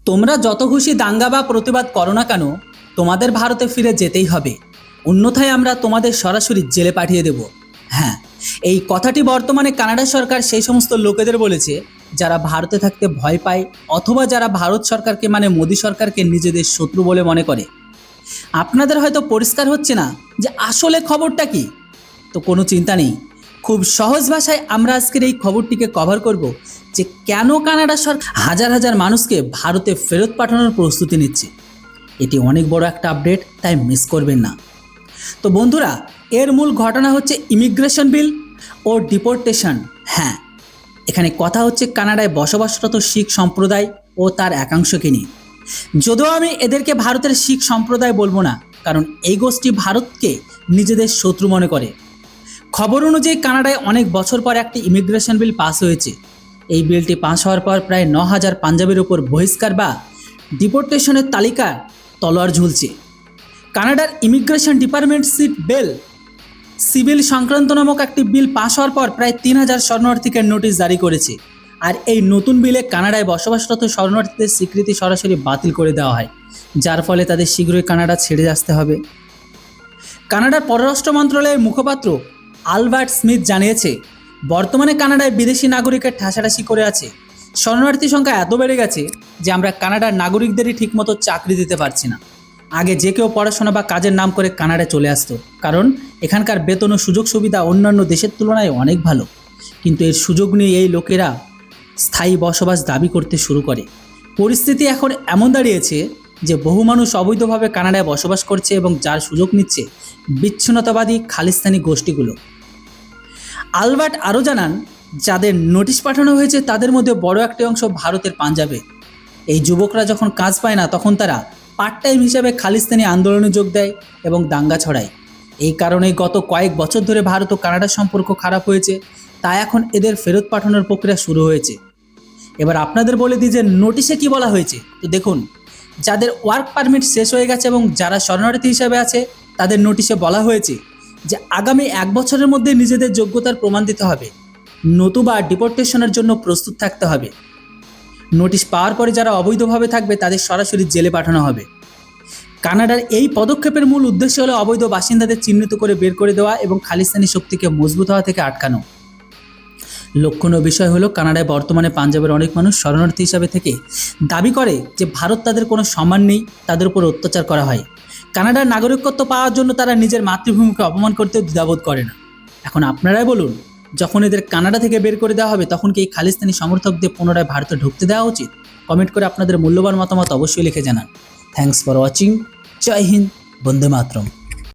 তোমরা যত খুশি দাঙ্গা বা প্রতিবাদ করো না কেন, তোমাদের ভারতে ফিরে যেতেই হবে, অন্যথায় আমরা তোমাদের সরাসরি জেলে পাঠিয়ে দেব। হ্যাঁ, এই কথাটি বর্তমানে কানাডা সরকার সেই সমস্ত লোকেদের বলেছে যারা ভারতে থাকতে ভয় পায় অথবা যারা ভারত সরকারকে মানে মোদী সরকারকে নিজেদের শত্রু বলে মনে করে। আপনাদের হয়তো পরিষ্কার হচ্ছে না যে আসলে খবরটা কি, তো কোনো চিন্তা নেই, খুব সহজ ভাষায় আমরা আজকের এই খবরটিকে কভার করব যে কেন কানাডা সরকার হাজার হাজার মানুষকে ভারতে ফেরত পাঠানোর প্রস্তুতি নিচ্ছে। এটি অনেক বড় একটা আপডেট, তাই মিস করবেন না। তো বন্ধুরা, এর মূল ঘটনা হচ্ছে ইমিগ্রেশন বিল ও ডিপোর্টেশন। হ্যাঁ, এখানে কথা হচ্ছে কানাডায় বসবাসরত শিখ সম্প্রদায় ও তার একাংশকে নিয়ে। যদিও আমি এদেরকে ভারতের শিখ সম্প্রদায় বলবো না, কারণ এই গোষ্ঠী ভারতকে নিজেদের শত্রু মনে করে। খবর অনুযায়ী কানাডায় অনেক বছর পর একটি ইমিগ্রেশন বিল পাস হয়েছে। এই বিলটি পাস হওয়ার পর প্রায় 9,000 পাঞ্জাবের উপর বহিষ্কার বা ডিপোর্টেশনের তালিকা তলোয়ার ঝুলছে। কানাডার ইমিগ্রেশন ডিপার্টমেন্ট সিভিল সংক্রান্ত নামক একটি বিল পাস হওয়ার পর প্রায় 3,000 শরণার্থীকে নোটিশ জারি করেছে। আর এই নতুন বিলে কানাডায় বসবাসরত শরণার্থীদের স্বীকৃতি সরাসরি বাতিল করে দেওয়া হয়, যার ফলে তাদের শীঘ্রই কানাডা ছেড়ে আসতে হবে। কানাডার পররাষ্ট্র মন্ত্রণালয়ের মুখপাত্র আলবার্ট স্মিথ জানিয়েছে, বর্তমানে কানাডায় বিদেশি নাগরিকের ঠাসাঠাসি করে আছে। শরণার্থী সংখ্যা এত বেড়ে গেছে যে আমরা কানাডার নাগরিকদেরই ঠিকমতো চাকরি দিতে পারছি না। আগে যে কেউ পড়াশোনা বা কাজের নাম করে কানাডায় চলে আসতো, কারণ এখানকার বেতন ও সুযোগ সুবিধা অন্যান্য দেশের তুলনায় অনেক ভালো। কিন্তু এর সুযোগ নিয়ে এই লোকেরা স্থায়ী বসবাস দাবি করতে শুরু করে। পরিস্থিতি এখন এমন দাঁড়িয়েছে যে বহু মানুষ অবৈধভাবে কানাডায় বসবাস করছে এবং যার সুযোগ নিচ্ছে বিচ্ছিন্নতাবাদী খালিস্তানি গোষ্ঠীগুলো। আলবার্ট আরও জানান, যাদের নোটিশ পাঠানো হয়েছে তাদের মধ্যে বড় একটি অংশ ভারতের পাঞ্জাবে। এই যুবকরা যখন কাজ পায় না তখন তারা পার্ট টাইম হিসাবে খালিস্তানি আন্দোলনে যোগ দেয় এবং দাঙ্গা ছড়ায়। এই কারণেই গত কয়েক বছর ধরে ভারত ও কানাডার সম্পর্ক খারাপ হয়েছে, তাই এখন এদের ফেরত পাঠানোর প্রক্রিয়া শুরু হয়েছে। এবার আপনাদের বলে দিই যে নোটিশে কি বলা হয়েছে। তো দেখুন, যাদের ওয়ার্ক পারমিট শেষ হয়ে গেছে এবং যারা শরণার্থী হিসাবে আছে তাদের নোটিশে বলা হয়েছে যে আগামী 1 বছরের মধ্যে নিজেদের যোগ্যতার প্রমাণ দিতে হবে, নতুবা ডিপোর্টেশনের জন্য প্রস্তুত থাকতে হবে। নোটিশ পাওয়ার পরে যারা অবৈধভাবে থাকবে তাদের সরাসরি জেলে পাঠানো হবে। কানাডার এই পদক্ষেপের মূল উদ্দেশ্য হলো অবৈধ বাসিন্দাদের চিহ্নিত করে বের করে দেওয়া এবং খালিস্তানি শক্তিকে মজবুত হওয়া থেকে আটকানো। লক্ষণীয় বিষয় হলো কানাডায় বর্তমানে পাঞ্জাবের অনেক মানুষ শরণার্থী হিসাবে থেকে দাবি করে যে ভারত তাদের কোনো সম্মান নেই, তাদের উপর অত্যাচার করা হয়। কানাডার নাগরিকত্ব পাওয়ার জন্য তারা নিজের মাতৃভূমিকে অপমান করতেও দ্বিধাবোধ করে না। এখন আপনারাই বলুন, যখন এদের কানাডা থেকে বের করে দেওয়া হবে তখন কি এই খালিস্তানি সমর্থকদের পুনরায় ভারতে ঢুকতে দেওয়া উচিত? কমেন্ট করে আপনাদের মূল্যবান মতামত অবশ্যই লিখে জানান। Thanks for watching. জয় হিন্দ, বন্দে মাতরম।